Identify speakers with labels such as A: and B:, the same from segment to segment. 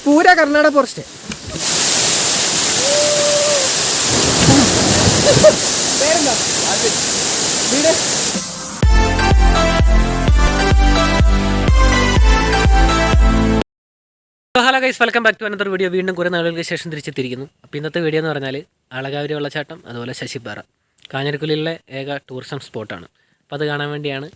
A: पूरा कर्नाटक फॉरेस्ट है। Hello guys, welcome back to another video. വീണ്ടും കുറേ നാളുകൾക്ക് ശേഷം തിരിച്ചെത്തിയിരിക്കുന്നു. അപ്പോൾ ഇന്നത്തെ വീഡിയോ എന്ന് പറഞ്ഞാൽ ആളകാവരി വെള്ളച്ചാട്ടം, അതുപോലെ ശശിപ്പാറ, കാഞ്ഞിരക്കൊല്ലിയിലെ ഏക ടൂറിസം സ്പോട്ടാണ്. അപ്പോൾ അത് കാണാൻ വേണ്ടിയാണ്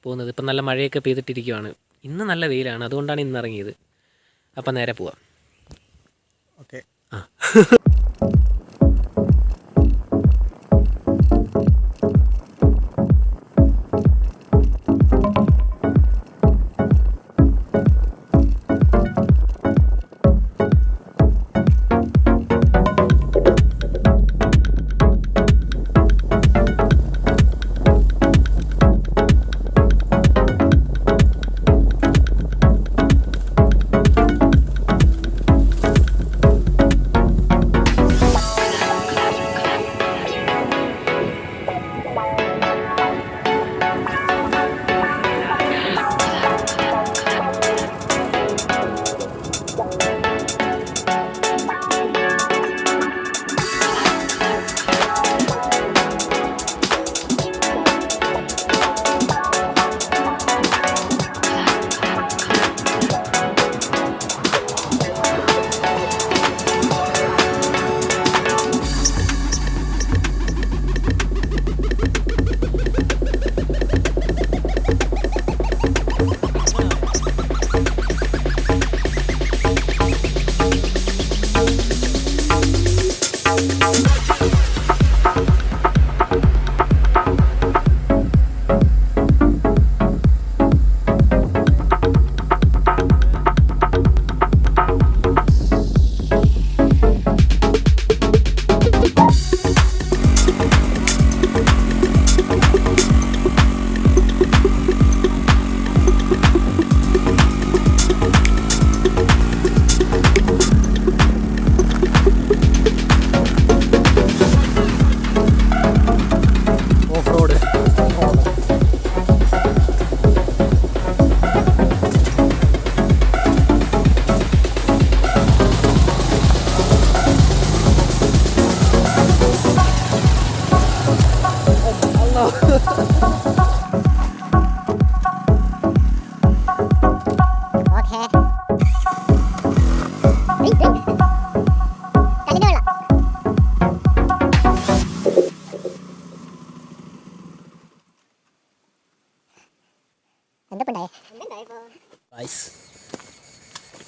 A: പോകുന്നത്. ഇപ്പം നല്ല മഴയൊക്കെ പെയ്തിട്ടിരിക്കുകയാണ്. ഇന്ന് നല്ല വെയിലാണ്, അതുകൊണ്ടാണ് ഇന്ന് ഇറങ്ങിയത്. അപ്പം നേരെ പോവാം. ഓക്കെ.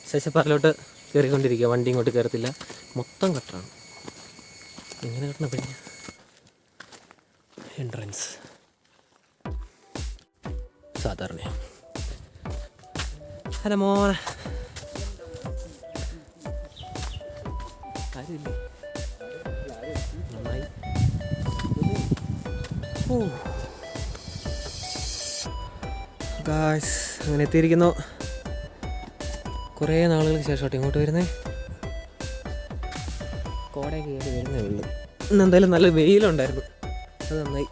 A: ശശിപ്പാറയിലോട്ട് കയറിക്കൊണ്ടിരിക്കുക. വണ്ടി ഇങ്ങോട്ട് കയറത്തില്ല, മൊത്തം കട്ടറാണ്. എങ്ങനെ കട്ടണം? പിന്നെ എൻട്രൻസ് സാധാരണ. ഹലോ മോനെ, കാര്യമില്ല, നന്നായി. ഗായ്സ്, അങ്ങനെ എത്തിയിരിക്കുന്നു. കുറേ നാളുകൾക്ക് ശേഷമായിട്ട് ഇങ്ങോട്ട് വരുന്നത്. കോടയൊക്കെ കയറി വരുന്നേ ഉള്ളൂ. ഇന്ന് എന്തായാലും നല്ല വെയിലുണ്ടായിരുന്നു, അത് നന്നായി.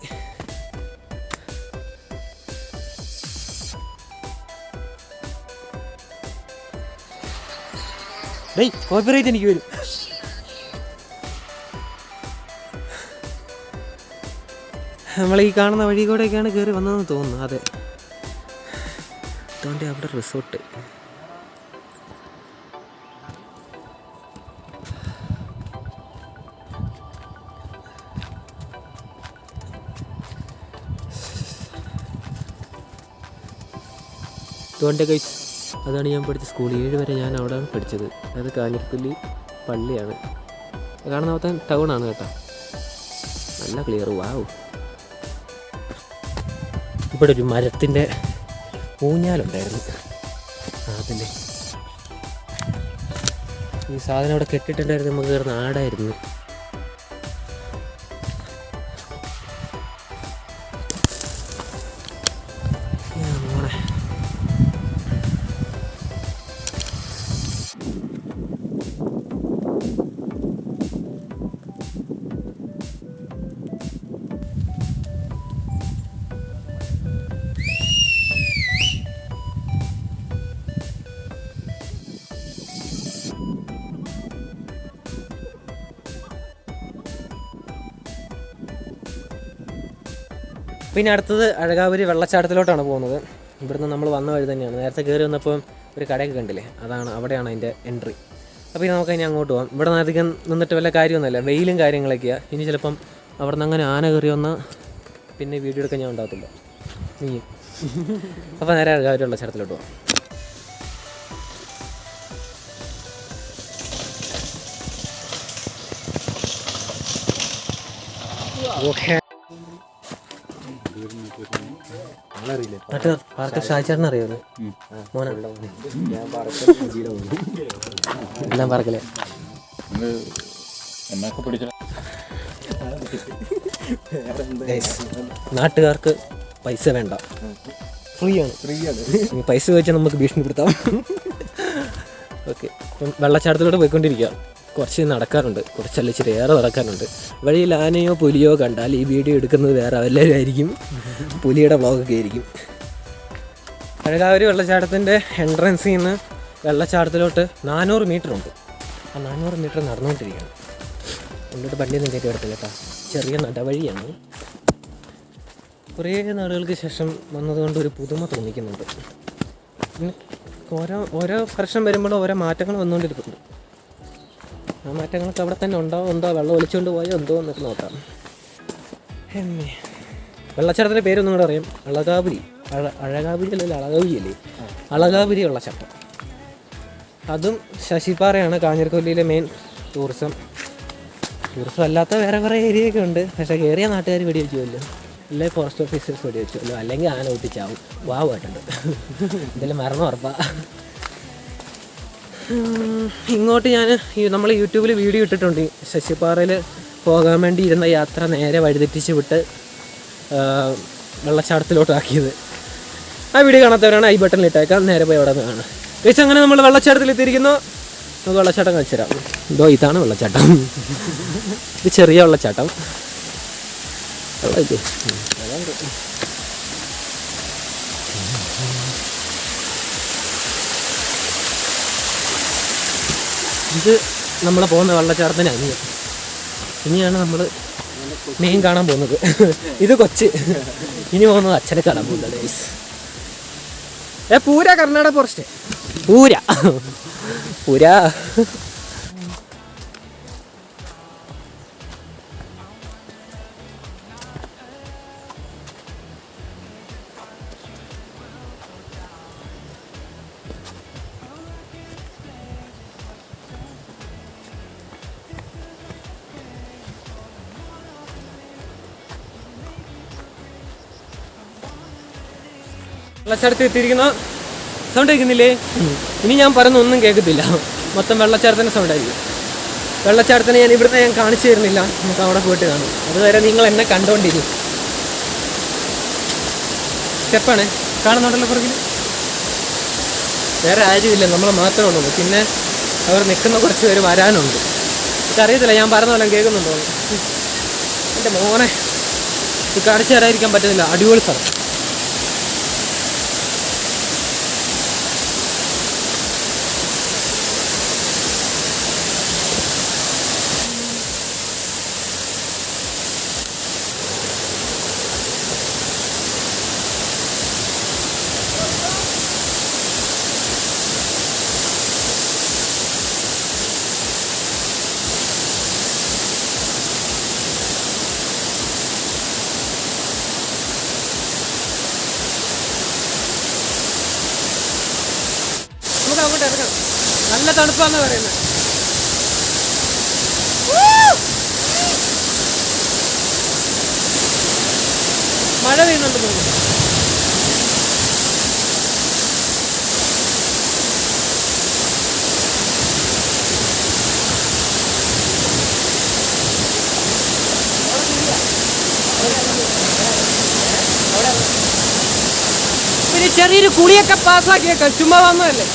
A: ഡേയ്, കോപ്പറേറ്റ് എനിക്ക് വരും. നമ്മൾ ഈ കാണുന്ന വഴി കൂടെയൊക്കെയാണ് കയറി വന്നതെന്ന് തോന്നുന്നു. അതെ, അതുകൊണ്ട് അവിടെ റിസോർട്ട്. അതുകൊണ്ട് ഗൈസ്, അതാണ് ഞാൻ പഠിച്ച സ്കൂൾ. 7 വരെ ഞാൻ അവിടെയാണ് പഠിച്ചത്. അത് കാഞ്ഞിരക്കൊല്ലി പള്ളിയാണ്. കാണുന്ന മൊത്തം ടൗണാണ് കേട്ടോ. നല്ല ക്ലിയർ. വാവ്. ഇവിടെ ഒരു മരത്തിൻ്റെ ഊഞ്ഞാലുണ്ടായിരുന്നു. അതിൻ്റെ ഈ സാധനം അവിടെ കെട്ടിട്ടുണ്ടായിരുന്നു. നമുക്ക് കയറുന്ന ആടായിരുന്നു. പിന്നെ അടുത്തത് അഴകാപുരി വെള്ളച്ചാട്ടത്തിലോട്ടാണ് പോകുന്നത്. ഇവിടുന്ന് നമ്മൾ വന്ന വഴി തന്നെയാണ്. നേരത്തെ കയറി വന്നപ്പോൾ ഒരു കടയൊക്കെ കണ്ടില്ലേ, അവിടെയാണ് അതിൻ്റെ എൻട്രി. അപ്പോൾ ഇനി നമുക്ക് ഇനി അങ്ങോട്ട് പോകാം. ഇവിടെ നിന്ന് അധികം നിന്നിട്ട് വല്ല കാര്യമൊന്നുമില്ല, വെയിലും കാര്യങ്ങളൊക്കെയാണ്. ഇനി ചിലപ്പം അവിടെ നിന്ന് അങ്ങനെ ആന കയറി വന്നാൽ പിന്നെ വീഡിയോ എടുക്കാൻ ഞാൻ ഉണ്ടാകത്തില്ല. നീ അപ്പോൾ നേരെ അഴകാപുരി വെള്ളച്ചാട്ടത്തിലോട്ട് പോകാം. ഓക്കെ, പാർക്ക് ഷാചേട്ടനെ അറിയാമല്ലോ മോനെ? എല്ലാം പാർക്കല്ലേ? നാട്ടുകാർക്ക് പൈസ വേണ്ട, ഫ്രീ ആണ്. പൈസ ചോദിച്ചാൽ നമുക്ക് ഭീഷണിപ്പെടുത്താം. ഓക്കെ, ഇപ്പം വെള്ളച്ചാട്ടത്തിലൂടെ പോയിക്കൊണ്ടിരിക്കുക. കുറച്ച് നടക്കാറുണ്ട്, കുറച്ചല്ല ഇച്ചിരി ഏറെ നടക്കാറുണ്ട്. വഴിയിൽ ആനയോ പുലിയോ കണ്ടാൽ ഈ വീഡിയോ എടുക്കുന്നത് വേറെ എല്ലാവരും ആയിരിക്കും, പുലിയുടെ വ്ളോഗൊക്കെ ആയിരിക്കും. അഴകാപുരി വെള്ളച്ചാട്ടത്തിൻ്റെ എൻട്രൻസിൽ നിന്ന് വെള്ളച്ചാട്ടത്തിലോട്ട് 400 മീറ്റർ ഉണ്ട്. ആ 400 മീറ്റർ നടന്നുകൊണ്ടിരിക്കുകയാണ്. എന്നിട്ട് വണ്ടിയൊന്നും കയറ്റി കിടത്തില്ല കേട്ടോ, ചെറിയ നടവഴിയാണ്. കുറേ നാളുകൾക്ക് ശേഷം വന്നതുകൊണ്ട് ഒരു പുതുമ തോന്നിക്കുന്നുണ്ട്. പിന്നെ ഓരോ വർഷം വരുമ്പോഴും ഓരോ മാറ്റങ്ങൾ വന്നുകൊണ്ടിരിക്കുന്നുണ്ട്. ആ മാറ്റങ്ങളൊക്കെ അവിടെ തന്നെ ഉണ്ടോ വെള്ളം ഒലിച്ചുകൊണ്ട് പോയോ എന്തോ എന്നൊക്കെ നോക്കാം. വെള്ളച്ചാട്ടത്തിൻ്റെ പേരൊന്നും കൂടെ അറിയാം, അളകാപുരി. അഴകാപുരി അല്ലല്ലോ, അളകാപുരി അല്ലേ? അളകാപുരി വെള്ളച്ചാട്ടം. അതും ശശിപ്പാറയാണ് കാഞ്ഞിരക്കൊല്ലിയിലെ മെയിൻ ടൂറിസം അല്ലാത്ത വേറെ കുറേ ഏരിയയൊക്കെ ഉണ്ട്. പക്ഷേ കയറിയ നാട്ടുകാർ വെടിവെച്ചുമല്ലോ, അല്ലെ ഫോറസ്റ്റ് ഓഫീസേഴ്സ് വെടിവെച്ചുമല്ലോ, അല്ലെങ്കിൽ ആന ഒട്ടിച്ചാവും. വാവായിട്ടുണ്ട്, എന്തെങ്കിലും മരണം ഉറപ്പാ. ഇങ്ങോട്ട് നമ്മൾ യൂട്യൂബിൽ വീഡിയോ ഇട്ടിട്ടുണ്ട്. ശശിപ്പാറയിൽ പോകാൻ വേണ്ടി ഇരുന്ന യാത്ര നേരെ വഴിതെറ്റിച്ച് വിട്ട് വെള്ളച്ചാട്ടത്തിലോട്ടാക്കിയത്. ആ വീഡിയോ കാണാത്തവരാണ് ഐ ബട്ടണിൽ ഇട്ടേക്കാം, നേരെ പോയി അവിടെ നിന്ന് കാണാം. വെച്ച് അങ്ങനെ നമ്മൾ വെള്ളച്ചാട്ടത്തിൽ എത്തിയിരിക്കുന്നു. നമുക്ക് വെള്ളച്ചാട്ടം കാണിച്ചു തരാം. ഇതാണ് വെള്ളച്ചാട്ടം. ഇത് ചെറിയ വെള്ളച്ചാട്ടം. ഇത് നമ്മൾ പോകുന്ന വെള്ളച്ചാട്ടത്തിന് ഇനിയാണ് നമ്മൾ മെയിൻ കാണാൻ പോകുന്നത്. ഇത് കൊച്ച്, ഇനി പോകുന്നത് അച്ഛനെ കാണാൻ പോകുന്നത്. പൂര കർണാടക ഫോറസ്റ്റ്, പൂര. വെള്ളച്ചാട്ടത്തിൽ എത്തിയിരിക്കുന്ന സൗണ്ട് കേൾക്കുന്നില്ലേ? ഇനി ഞാൻ പറയുന്ന ഒന്നും കേൾക്കത്തില്ല, മൊത്തം വെള്ളച്ചാട്ടത്തിൻ്റെ സൗണ്ടായിരിക്കും. വെള്ളച്ചാട്ടത്തിന് ഇവിടുന്ന് ഞാൻ കാണിച്ചു തരുന്നില്ല, നമുക്ക് അവിടെ പോയിട്ട് കാണും. അതുവരെ നിങ്ങൾ എന്നെ കണ്ടുകൊണ്ടിരിക്കും. സ്റ്റെപ്പാണ് കാണുന്നുണ്ടല്ലോ പുറകിൽ, വേറെ ആരുമില്ല, നമ്മൾ മാത്രമേ ഉള്ളൂ. പിന്നെ അവർ നിൽക്കുന്ന കുറച്ച് പേര് വരാനുണ്ട്. എനിക്കറിയത്തില്ല ഞാൻ പറഞ്ഞ പോലെ കേൾക്കുന്നുണ്ടോ. എൻ്റെ മോനെ ഇത് കാണിച്ചു തരാതിരിക്കാൻ പറ്റുന്നില്ല, അടിപൊളി സ്ഥലം. അങ്ങോട്ട് ഇറങ്ങണം, നല്ല തണുപ്പാന്ന് പറയുന്നത്. മഴ പെയ്യുന്നുണ്ട് തോന്നുന്നു. പിന്നെ ചെറിയൊരു കുളിയൊക്കെ പാസ്സാക്കിയേക്കാം, ചുമ്മാ വന്നതല്ലേ.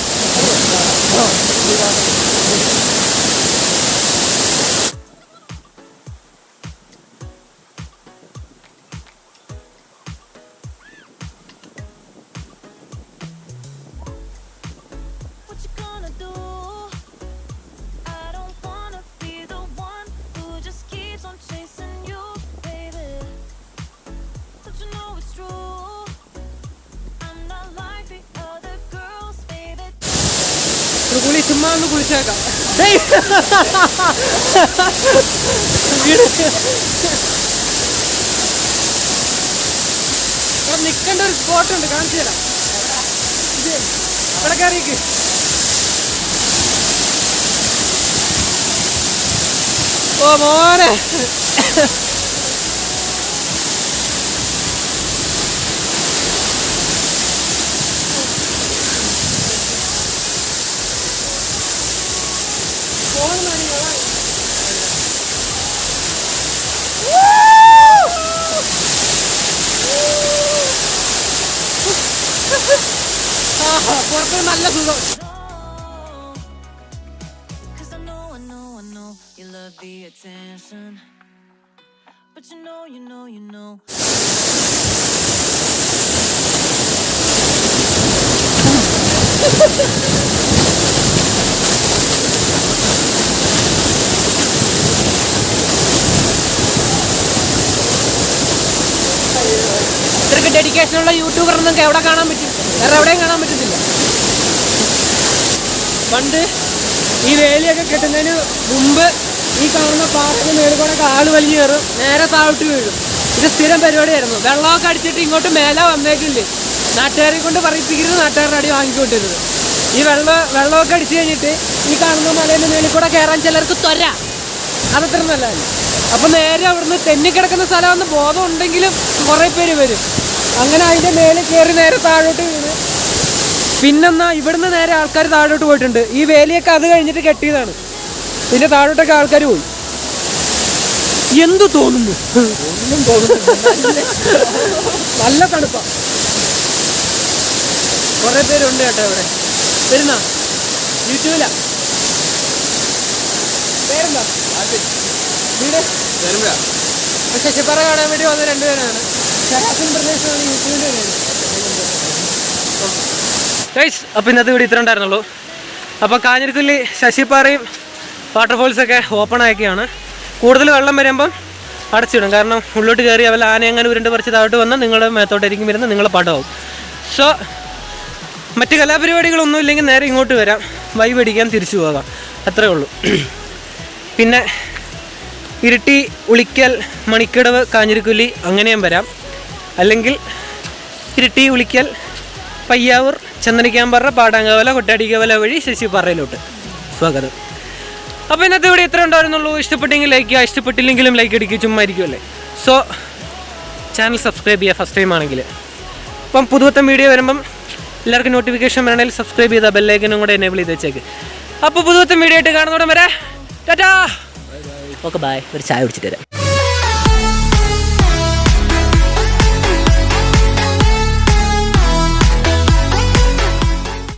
A: ഒരു കുളി ചുമ്മാ ഒന്ന് കുളിച്ചേക്കാം. നിൽക്കേണ്ട ഒരു സ്പോട്ടുണ്ട്, കാണിച്ചു തരാം. ഇവിടെ കയറിക്ക്. ഓ മോനെ, പുറത്ത് നല്ല സുഖം. ഇത്രയ്ക്ക് ഡെഡിക്കേഷനുള്ള യൂട്യൂബർ നിങ്ങൾക്ക് എവിടെ കാണാൻ പറ്റും? വേറെ എവിടെയും കാണാൻ പറ്റത്തില്ല. പണ്ട് ഈ വേലിയൊക്കെ കെട്ടുന്നതിന് മുമ്പ് ഈ കാണുന്ന പാറയുടെ മേളിൽ കൂടെ ആള് വലിഞ്ഞു കയറും, നേരെ താഴോട്ട് വീഴും. ഇത് സ്ഥിരം പരിപാടിയായിരുന്നു. വെള്ളമൊക്കെ അടിച്ചിട്ട് ഇങ്ങോട്ട് മേലെ വന്നേക്കില്ലേ, നാട്ടുകാരെ കൊണ്ട് പറയിപ്പിക്കരുത്, നാട്ടുകാരുടെ അടി വാങ്ങിക്കൊണ്ടിരുന്നത്. ഈ വെള്ളമൊക്കെ അടിച്ചു കഴിഞ്ഞിട്ട് ഈ കാണുന്ന മലേൻ്റെ മേളിൽ കൂടെ കയറാൻ ചിലർക്ക് ത്വര, അതത്ര നല്ലതല്ല. അപ്പം നേരെ അവിടുന്ന് തെന്നിക്കിടക്കുന്ന സ്ഥലമെന്ന് ബോധം ഉണ്ടെങ്കിലും കുറേ പേര് വരും. അങ്ങനെ അതിൻ്റെ മേലെ കയറി നേരെ താഴോട്ട് വീണ്. പിന്നെന്നാ ഇവിടുന്ന് നേരെ ആൾക്കാർ താഴോട്ട് പോയിട്ടുണ്ട്. ഈ വേലിയൊക്കെ അത് കഴിഞ്ഞിട്ട് കെട്ടിയതാണ്. പിന്നെ താഴോട്ടൊക്കെ ആൾക്കാർ പോയി. എന്തു തോന്നുന്നു? ഒന്നും തോന്നുന്നു. നല്ല തണുപ്പാ. കുറേ പേരുണ്ട് കേട്ടോ ഇവിടെ. വരുന്ന യൂട്യൂബിലാ. പേരെന്താ? വീട് ശശിപ്പാറ കാണാൻ വേണ്ടി വന്ന രണ്ടുപേരാണ്. സെറാഫിൻ പ്രദേശമാണ് യൂട്യൂബിൻ്റെ പേര്. ഗൈസ്, അപ്പോൾ ഇന്നത്തെ വീഡിയോ ഇത്ര ഉണ്ടായിരുന്നുള്ളൂ. അപ്പോൾ കാഞ്ഞിരക്കൊല്ലി ശശിപ്പാറയും വാട്ടർഫോൾസൊക്കെ ഓപ്പൺ ആക്കിയാണ്. കൂടുതൽ വെള്ളം വരുമ്പം അടച്ചിടും. കാരണം ഉള്ളോട്ട് കയറി അവൽ ആന അങ്ങനെ ഉരുണ്ട് പറിച്ച് താഴോട്ട് വന്നാൽ നിങ്ങളുടെ മേത്തോട്ടായിരിക്കും വരുന്നത്, നിങ്ങളെ പടമാവും. സോ മറ്റ് കലാപരിപാടികളൊന്നും ഇല്ലെങ്കിൽ നേരെ ഇങ്ങോട്ട് വരാം, വൈബ് അടിക്കാൻ തിരിച്ചു പോകാം, അത്രേ ഉള്ളൂ. പിന്നെ ഇരിട്ടി, ഉളിക്കൽ, മണിക്കടവ്, കാഞ്ഞിരക്കൊല്ലി അങ്ങനെയും വരാം. അല്ലെങ്കിൽ ഇരിട്ടി, ഉളിക്കൽ, പയ്യാവൂർ, ചന്ദനിക്കാമ്പറ, പാടാങ്കവല, കൊട്ടാടിക്കവല വഴി ശശിപ്പാറയിലോട്ട് സ്വാഗതം. അപ്പോൾ ഇന്നത്തെ ഇവിടെ ഇത്ര ഉണ്ടായിരുന്നുള്ളൂ. ഇഷ്ടപ്പെട്ടെങ്കിൽ ലൈക്ക് ചെയ്യുക, ഇഷ്ടപ്പെട്ടില്ലെങ്കിലും ലൈക്ക് അടിക്കുക, ചുമ്മാ ഇരിക്കുമല്ലേ. സോ ചാനൽ സബ്സ്ക്രൈബ് ചെയ്യുക ഫസ്റ്റ് ടൈം ആണെങ്കിൽ. അപ്പം പുതുവട്ടം വീഡിയോ വരുമ്പം എല്ലാവർക്കും നോട്ടിഫിക്കേഷൻ വരണമെങ്കിൽ സബ്സ്ക്രൈബ് ചെയ്താൽ ബെല്ലൈക്കനും കൂടെ എനേബിൾ ചെയ്ത് വെച്ചേക്ക്. അപ്പോൾ പുതുവട്ടം വീഡിയോ ആയിട്ട് കാണുന്നതോടെ വരെ ടാറ്റാ. Okay bye. ഒരു ചായ കുടിച്ചിട്ട് വരാം.